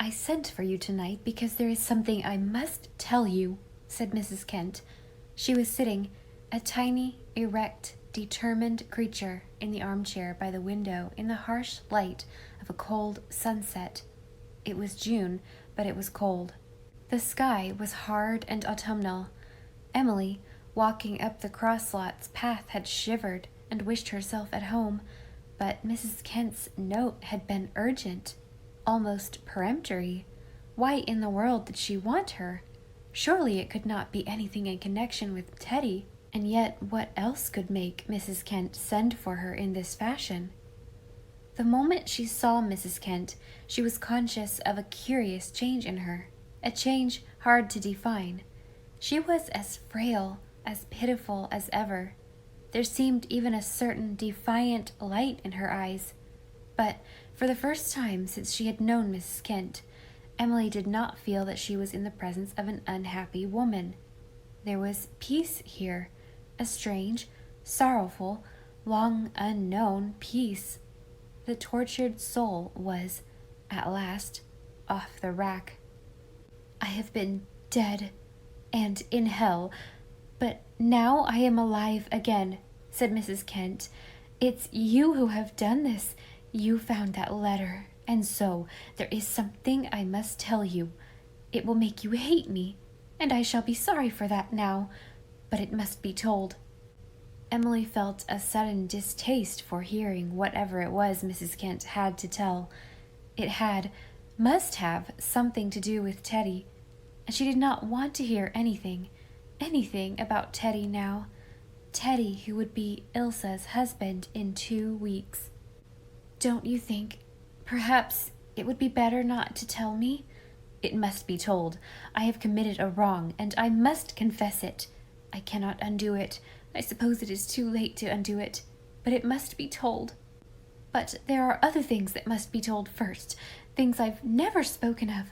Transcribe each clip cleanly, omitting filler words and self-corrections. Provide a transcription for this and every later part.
I sent for you tonight because there is something I must tell you, said Mrs. Kent. She was sitting, a tiny, erect, determined creature, in the armchair by the window in the harsh light of a cold sunset. It was June, but it was cold. The sky was hard and autumnal. Emily, walking up the cross-lots path, had shivered and wished herself at home, but Mrs. Kent's note had been urgent, almost peremptory. Why in the world did she want her? Surely it could not be anything in connection with Teddy, and yet what else could make Mrs. Kent send for her in this fashion? The moment she saw Mrs. Kent, she was conscious of a curious change in her, a change hard to define. She was as frail, as pitiful as ever. There seemed even a certain defiant light in her eyes. But for the first time since she had known Mrs. Kent, Emily did not feel that she was in the presence of an unhappy woman. There was peace here, a strange, sorrowful, long unknown peace. The tortured soul was, at last, off the rack. I have been dead and in hell, but now I am alive again, said Mrs. Kent. It's you who have done this. You found that letter, and so there is something I must tell you. It will make you hate me, and I shall be sorry for that now, but it must be told. Emily felt a sudden distaste for hearing whatever it was Mrs. Kent had to tell. It must have something to do with Teddy, and she did not want to hear anything about Teddy now. Teddy, who would be Ilsa's husband in 2 weeks. Don't you think, perhaps, it would be better not to tell me? It must be told. I have committed a wrong, and I must confess it. I cannot undo it. I suppose it is too late to undo it, but it must be told. But there are other things that must be told first, things I've never spoken of,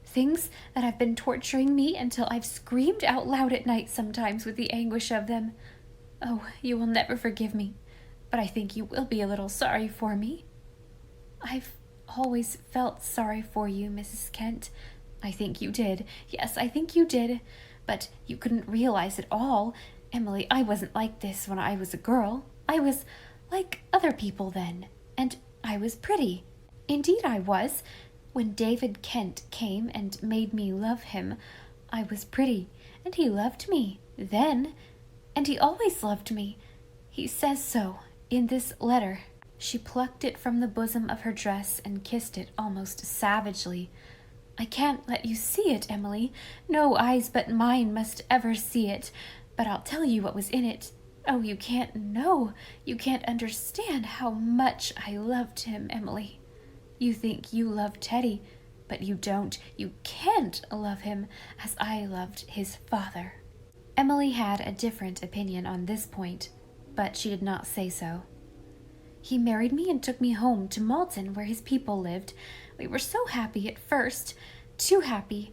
things that have been torturing me until I've screamed out loud at night sometimes with the anguish of them. Oh, you will never forgive me, but I think you will be a little sorry for me. I've always felt sorry for you, Mrs. Kent. I think you did. Yes, I think you did. But you couldn't realize it all. Emily, I wasn't like this when I was a girl. I was like other people then, and I was pretty. Indeed I was. When David Kent came and made me love him, I was pretty, and he loved me then, and he always loved me. He says so in this letter. She plucked it from the bosom of her dress and kissed it almost savagely. I can't let you see it, Emily. No eyes but mine must ever see it. But I'll tell you what was in it. Oh, you can't know. You can't understand how much I loved him, Emily. You think you love Teddy, but you don't. You can't love him as I loved his father. Emily had a different opinion on this point, but she did not say so. He married me and took me home to Malton, where his people lived. We were so happy at first, too happy.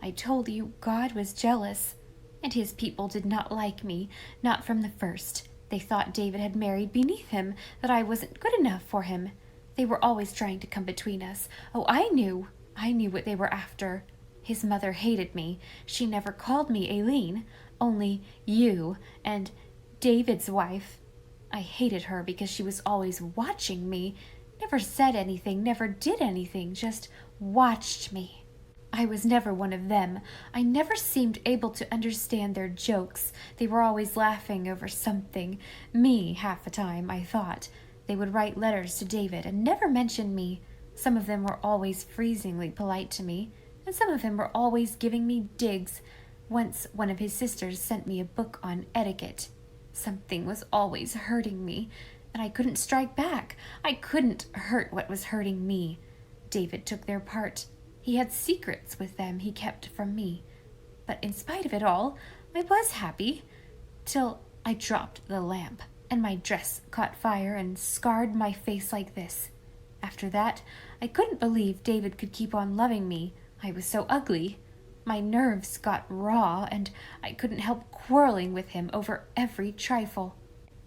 I told you God was jealous, and his people did not like me, not from the first. They thought David had married beneath him, that I wasn't good enough for him. They were always trying to come between us. Oh, I knew what they were after. His mother hated me. She never called me Aileen, only you and David's wife. I hated her because she was always watching me, never said anything, never did anything, just watched me. I was never one of them. I never seemed able to understand their jokes. They were always laughing over something. Me, half the time, I thought. They would write letters to David and never mention me. Some of them were always freezingly polite to me, and some of them were always giving me digs. Once one of his sisters sent me a book on etiquette. Something was always hurting me, and I couldn't strike back. I couldn't hurt what was hurting me. David took their part. He had secrets with them he kept from me. But in spite of it all, I was happy, till I dropped the lamp, and my dress caught fire and scarred my face like this. After that, I couldn't believe David could keep on loving me. I was so ugly. My nerves got raw, and I couldn't help quarreling with him over every trifle.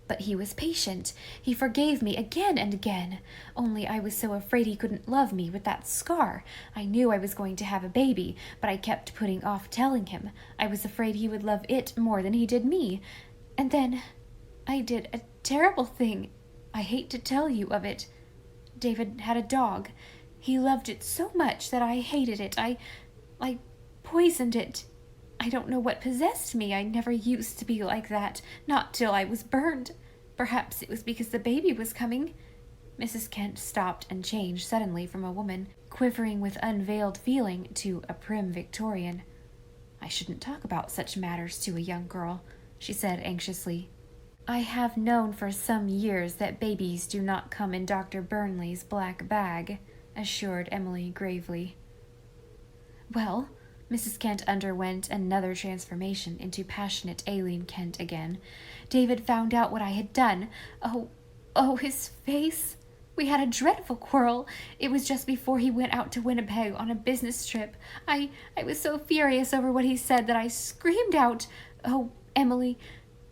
But he was patient. He forgave me again and again. Only I was so afraid he couldn't love me with that scar. I knew I was going to have a baby, but I kept putting off telling him. I was afraid he would love it more than he did me. And then I did a terrible thing. I hate to tell you of it. David had a dog. He loved it so much that I hated it. I poisoned it. I don't know what possessed me. I never used to be like that, not till I was burned. Perhaps it was because the baby was coming. Mrs. Kent stopped and changed suddenly from a woman, quivering with unveiled feeling, to a prim Victorian. I shouldn't talk about such matters to a young girl, she said anxiously. I have known for some years that babies do not come in Dr. Burnley's black bag, assured Emily gravely. Well, Mrs. Kent underwent another transformation into passionate Aileen Kent again. David found out what I had done. Oh, his face! We had a dreadful quarrel. It was just before he went out to Winnipeg on a business trip. I was so furious over what he said that I screamed out, "Oh, Emily,"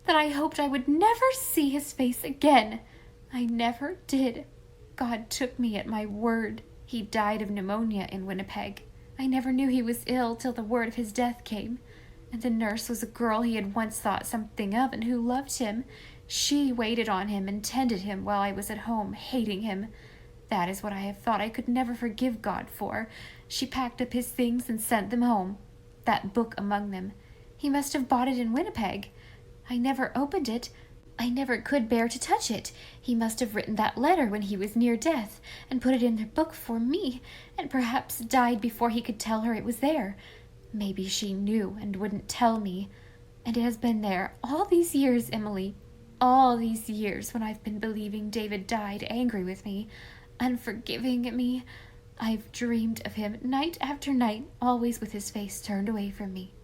that I hoped I would never see his face again. I never did. God took me at my word. He died of pneumonia in Winnipeg. I never knew he was ill till the word of his death came. And the nurse was a girl he had once thought something of and who loved him. She waited on him and tended him while I was at home, hating him. That is what I have thought I could never forgive God for. She packed up his things and sent them home. That book among them. He must have bought it in Winnipeg. I never opened it. I never could bear to touch it. He must have written that letter when he was near death, and put it in the book for me, and perhaps died before he could tell her it was there. Maybe she knew and wouldn't tell me. And it has been there all these years, Emily. All these years when I've been believing David died angry with me, unforgiving me. I've dreamed of him night after night, always with his face turned away from me.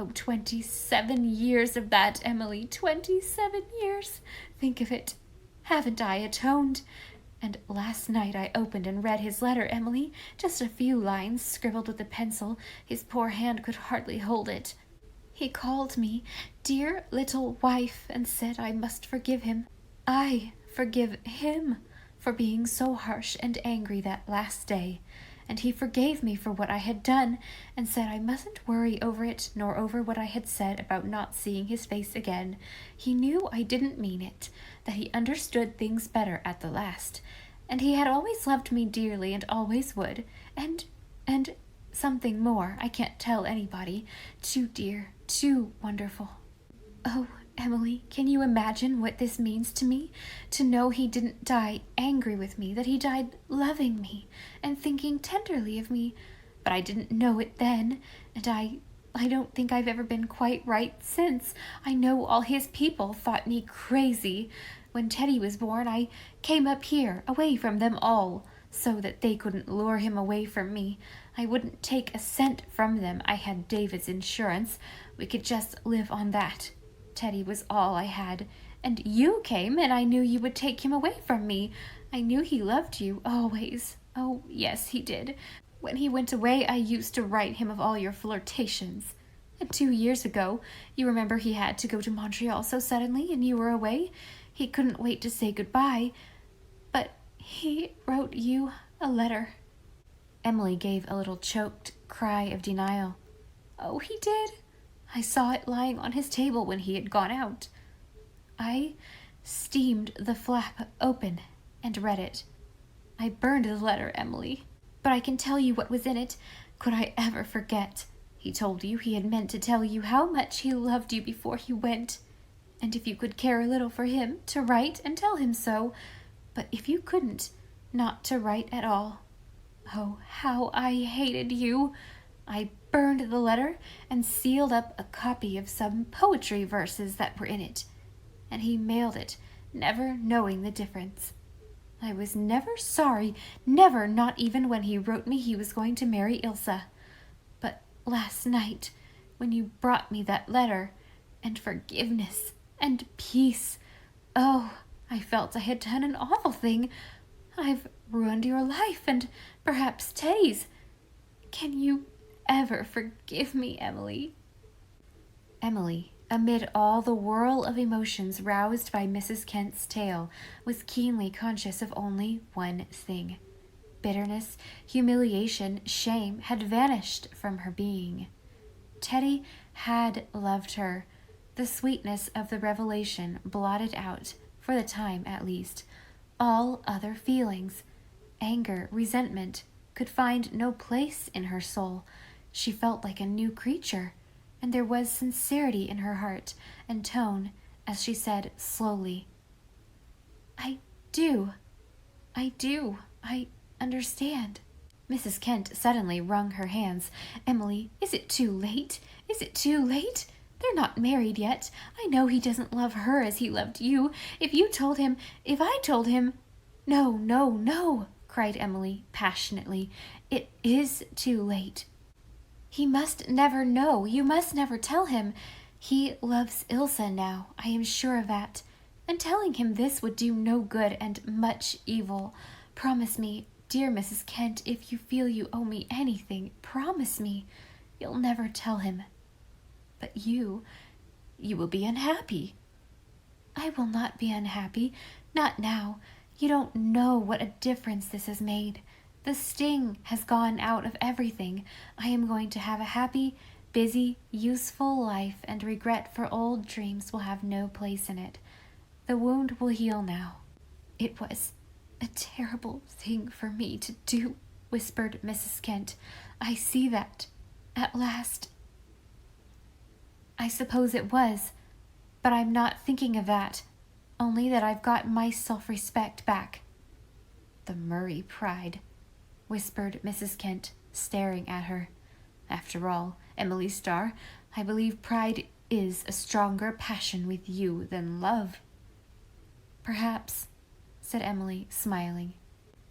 Oh, 27 years of that, Emily, 27 years. Think of it. Haven't I atoned? And last night I opened and read his letter, Emily, just a few lines scribbled with a pencil. His poor hand could hardly hold it. He called me dear little wife and said I must forgive him. I forgive him for being so harsh and angry that last day. And he forgave me for what I had done, and said I mustn't worry over it, nor over what I had said about not seeing his face again. He knew I didn't mean it, that he understood things better at the last, and he had always loved me dearly and always would, and something more I can't tell anybody, too dear, too wonderful. Oh, Emily, can you imagine what this means to me? To know he didn't die angry with me, that he died loving me and thinking tenderly of me. But I didn't know it then, and I don't think I've ever been quite right since. I know all his people thought me crazy. When Teddy was born, I came up here, away from them all, so that they couldn't lure him away from me. I wouldn't take a cent from them. I had David's insurance. We could just live on that. Teddy was all I had, and you came, and I knew you would take him away from me. I knew he loved you, always. Oh, yes, he did. When he went away, I used to write him of all your flirtations. And 2 years ago, you remember he had to go to Montreal so suddenly, and you were away. He couldn't wait to say goodbye, but he wrote you a letter. Emily gave a little choked cry of denial. Oh, he did? I saw it lying on his table when he had gone out. I steamed the flap open and read it. I burned the letter, Emily, but I can tell you what was in it. Could I ever forget? He told you he had meant to tell you how much he loved you before he went, and if you could care a little for him, to write and tell him so, but if you couldn't, not to write at all. Oh, how I hated you! I burned the letter and sealed up a copy of some poetry verses that were in it, and he mailed it, never knowing the difference. I was never sorry, never, not even when he wrote me he was going to marry Ilsa. But last night, when you brought me that letter, and forgiveness, and peace, oh, I felt I had done an awful thing. I've ruined your life, and perhaps Teddy's. Can you ever forgive me, Emily? Emily amid all the whirl of emotions roused by Mrs. Kent's tale, was keenly conscious of only one thing. Bitterness, humiliation, shame had vanished from her being. Teddy had loved her. The sweetness of the revelation blotted out, for the time at least, all other feelings. Anger, resentment could find no place in her soul. She felt like a new creature, and there was sincerity in her heart and tone as she said slowly, I do. I understand." Mrs. Kent suddenly wrung her hands. "Emily, is it too late? Is it too late? They're not married yet. I know he doesn't love her as he loved you. If I told him... No, no, no," cried Emily passionately. "It is too late. He must never know. You must never tell him. He loves Ilse now, I am sure of that. And telling him this would do no good and much evil. Promise me, dear Mrs. Kent, if you feel you owe me anything, promise me you'll never tell him. But you will be unhappy." "I will not be unhappy. Not now. You don't know what a difference this has made. The sting has gone out of everything. I am going to have a happy, busy, useful life, and regret for old dreams will have no place in it. The wound will heal now." "It was a terrible thing for me to do," whispered Mrs. Kent. "I see that, at last." "I suppose it was, but I'm not thinking of that, only that I've got my self-respect back." "The Murray pride," whispered Mrs. Kent, staring at her. "After all, Emily Starr, I believe pride is a stronger passion with you than love." "Perhaps," said Emily, smiling.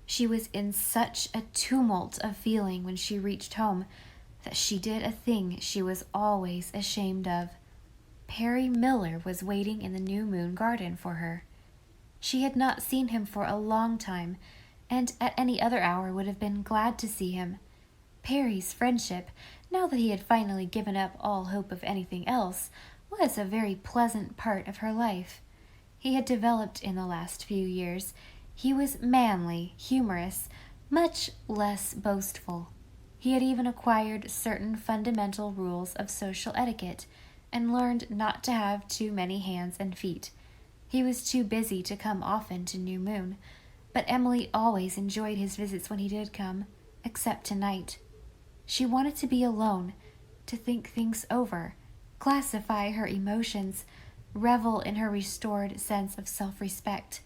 She was in such a tumult of feeling when she reached home that she did a thing she was always ashamed of. Perry Miller was waiting in the New Moon garden for her. She had not seen him for a long time, and at any other hour would have been glad to see him. Perry's friendship, now that he had finally given up all hope of anything else, was a very pleasant part of her life. He had developed in the last few years. He was manly, humorous, much less boastful. He had even acquired certain fundamental rules of social etiquette, and learned not to have too many hands and feet. He was too busy to come often to New Moon, but Emily always enjoyed his visits when he did come, except tonight. She wanted to be alone, to think things over, classify her emotions, revel in her restored sense of self-respect.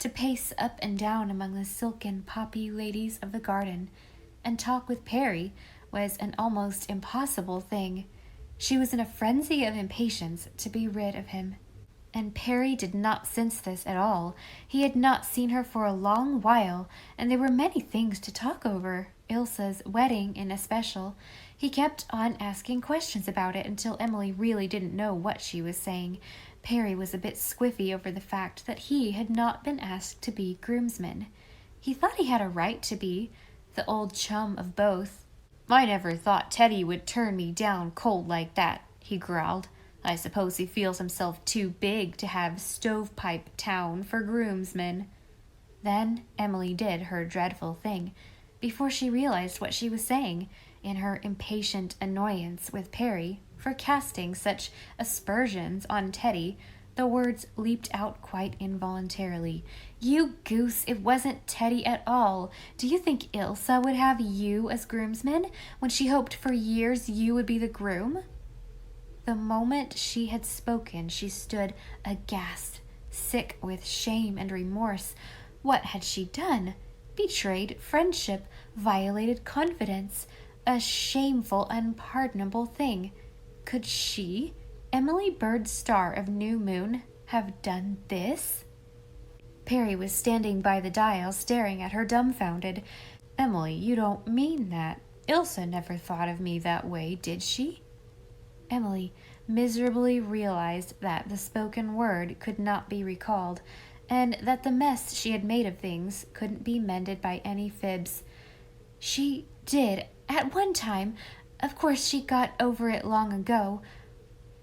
To pace up and down among the silken poppy ladies of the garden and talk with Perry was an almost impossible thing. She was in a frenzy of impatience to be rid of him. And Perry did not sense this at all. He had not seen her for a long while, and there were many things to talk over, Ilse's wedding in especial. He kept on asking questions about it until Emily really didn't know what she was saying. Perry was a bit squiffy over the fact that he had not been asked to be groomsman. He thought he had a right to be, the old chum of both. "I never thought Teddy would turn me down cold like that," he growled. "I suppose he feels himself too big to have Stovepipe Town for groomsmen." Then Emily did her dreadful thing. Before she realized what she was saying, in her impatient annoyance with Perry for casting such aspersions on Teddy, the words leaped out quite involuntarily. "You goose, it wasn't Teddy at all. Do you think Ilse would have you as groomsman when she hoped for years you would be the groom?" The moment she had spoken, she stood aghast, sick with shame and remorse. What had she done? Betrayed friendship, violated confidence, a shameful, unpardonable thing. Could she, Emily Bird Starr of New Moon, have done this? Perry was standing by the dial, staring at her dumbfounded. "Emily, you don't mean that. Ilse never thought of me that way, did she?" Emily miserably realized that the spoken word could not be recalled, and that the mess she had made of things couldn't be mended by any fibs. "She did, at one time. Of course she got over it long ago.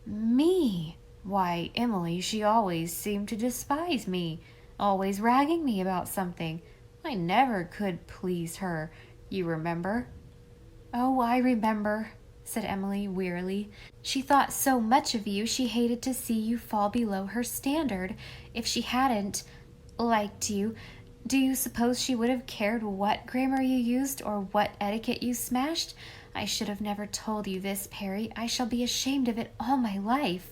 Me? Why, Emily, she always seemed to despise me, always ragging me about something. I never could please her, you remember? Oh, I remember, said Emily wearily. She thought so much of you she hated to see you fall below her standard. If she hadn't liked you, do you suppose she would have cared what grammar you used or what etiquette you smashed? I should have never told you this, Perry. I shall be ashamed of it all my life.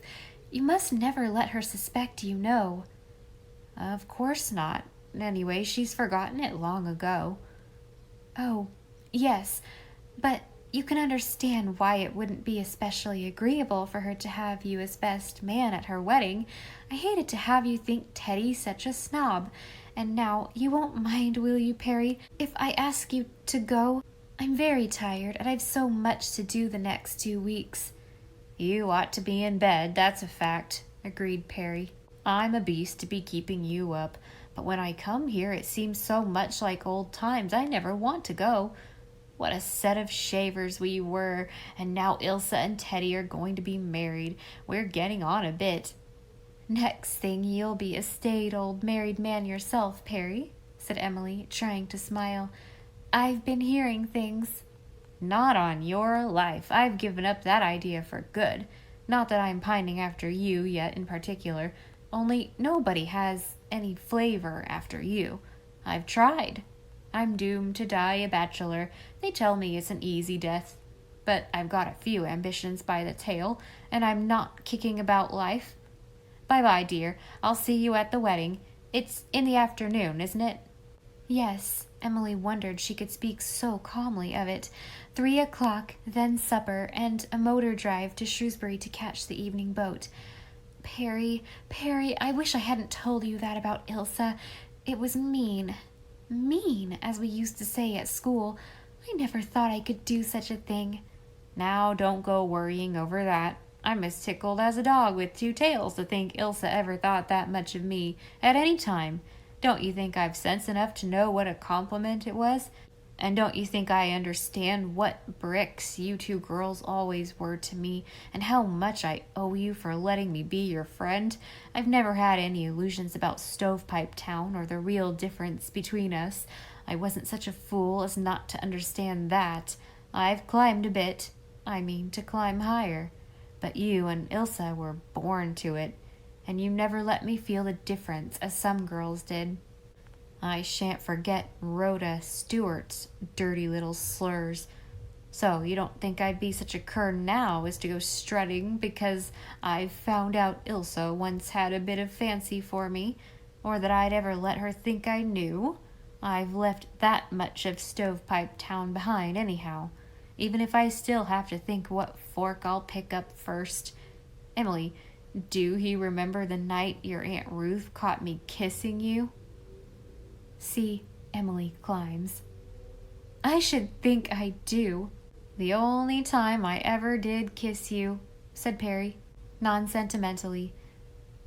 You must never let her suspect you know. Of course not. Anyway, she's forgotten it long ago. Oh, yes, but you can understand why it wouldn't be especially agreeable for her to have you as best man at her wedding. I hated to have you think Teddy such a snob. And now, you won't mind, will you, Perry, if I ask you to go? I'm very tired, and I've so much to do the next 2 weeks. You ought to be in bed, that's a fact, agreed Perry. I'm a beast to be keeping you up, but when I come here it seems so much like old times I never want to go. What a set of shavers we were, and now Ilsa and Teddy are going to be married. We're getting on a bit. Next thing you'll be a staid old married man yourself, Perry, said Emily, trying to smile. I've been hearing things. Not on your life. I've given up that idea for good. Not that I'm pining after you yet in particular, only nobody has any flavor after you. I've tried. I'm doomed to die a bachelor. They tell me it's an easy death. But I've got a few ambitions by the tail, and I'm not kicking about life. Bye-bye, dear. I'll see you at the wedding. It's in the afternoon, isn't it? Yes. Emily wondered she could speak so calmly of it. 3 o'clock, then supper, and a motor drive to Shrewsbury to catch the evening boat. Perry, I wish I hadn't told you that about Ilsa. It was mean. Mean, as we used to say at school. I never thought I could do such a thing. Now, don't go worrying over that. I'm as tickled as a dog with 2 tails to think Ilsa ever thought that much of me at any time. Don't you think I've sense enough to know what a compliment it was? And don't you think I understand what bricks you 2 girls always were to me, and how much I owe you for letting me be your friend? I've never had any illusions about Stovepipe Town or the real difference between us. I wasn't such a fool as not to understand that. I've climbed a bit. I mean to climb higher. But you and Ilsa were born to it, and you never let me feel the difference as some girls did. I shan't forget Rhoda Stewart's dirty little slurs. So you don't think I'd be such a cur now as to go strutting because I've found out Ilsa once had a bit of fancy for me, or that I'd ever let her think I knew? I've left that much of Stovepipe Town behind anyhow, even if I still have to think what fork I'll pick up first. Emily, do you remember the night your Aunt Ruth caught me kissing you? See, Emily climbs. I should think I do. The only time I ever did kiss you, said Perry, non-sentimentally.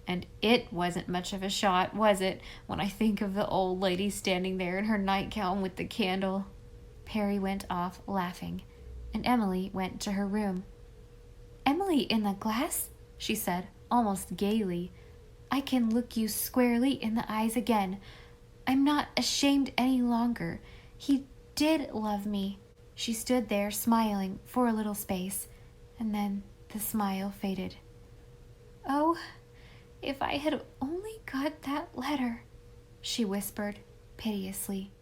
And it wasn't much of a shot, was it, when I think of the old lady standing there in her nightgown with the candle? Perry went off laughing, and Emily went to her room. Emily in the glass, she said, almost gaily. I can look you squarely in the eyes again. I'm not ashamed any longer. He did love me. She stood there smiling for a little space, and then the smile faded. Oh, if I had only got that letter, she whispered piteously.